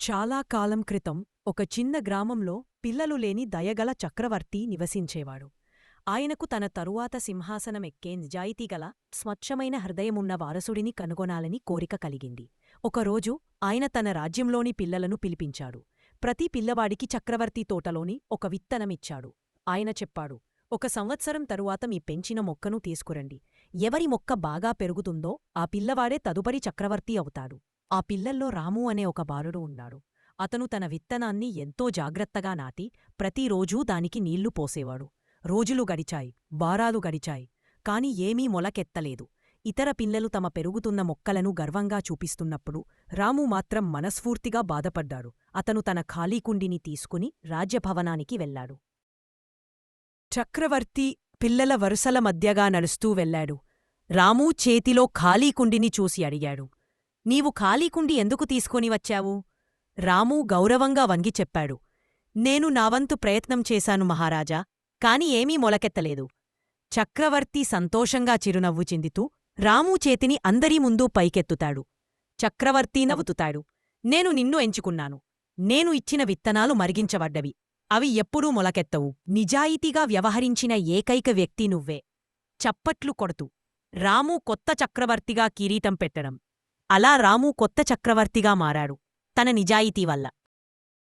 చాలా కాలం క్రితం ఒక చిన్న గ్రామంలో పిల్లలు లేని దయగల చక్రవర్తి నివసించేవాడు. ఆయనకు తన తరువాత సింహాసనమెక్కే నిజాయితీగల స్వచ్ఛమైన హృదయమున్న వారసుడిని కనుగొనాలని కోరిక కలిగింది. ఒకరోజు ఆయన తన రాజ్యంలోని పిల్లలను పిలిపించాడు. ప్రతి పిల్లవాడికి చక్రవర్తి తోటలోని ఒక విత్తనమిచ్చాడు. ఆయన చెప్పాడు, ఒక సంవత్సరం తరువాత మీ పెంచిన మొక్కను తీసుకురండి. ఎవరి మొక్క బాగా పెరుగుతుందో ఆ పిల్లవాడే తదుపరి చక్రవర్తి అవుతాడు. ఆ పిల్లల్లో రాము అనే ఒక బాలుడు ఉన్నాడు. అతను తన విత్తనాన్ని ఎంతో జాగ్రత్తగా నాటి ప్రతిరోజూ దానికి నీళ్లు పోసేవాడు. రోజులు గడిచాయి, వారాలు గడిచాయి, కాని ఏమీ మొలకెత్తలేదు. ఇతర పిల్లలు తమ పెరుగుతున్న మొక్కలను గర్వంగా చూపిస్తున్నప్పుడు రాము మాత్రం మనస్ఫూర్తిగా బాధపడ్డాడు. అతను తన ఖాళీ కుండిని తీసుకుని రాజ్యభవనానికి వెళ్లాడు. చక్రవర్తి పిల్లల వరుసల మధ్యగా నడుస్తూ వెళ్లాడు. రాము చేతిలో ఖాళీ కుండిని చూసి అడిగాడు, నీవు ఖాళీకుండి ఎందుకు తీసుకొని వచ్చావు? రామూ గౌరవంగా వంగి చెప్పాడు, నేను నావంతు ప్రయత్నం చేశాను మహారాజా, కాని ఏమీ మొలకెత్తలేదు. చక్రవర్తి సంతోషంగా చిరునవ్వు చిందితూ రామూ చేతిని అందరి ముందూ పైకెత్తుతాడు. చక్రవర్తి నవ్వుతాడు, నేను నిన్ను ఎంచుకున్నాను. నేను ఇచ్చిన విత్తనాలు మరిగించబడ్డవి. అవి ఎప్పుడూ మొలకెత్తవు. నిజాయితీగా వ్యవహరించిన ఏకైక వ్యక్తి నువ్వే. చప్పట్లు కొడుతూ రామూ కొత్త చక్రవర్తిగా కిరీటం పెట్టడం. అలా రాము కొత్త చక్రవర్తిగా మారాడు, తన నిజాయితీ వల్ల.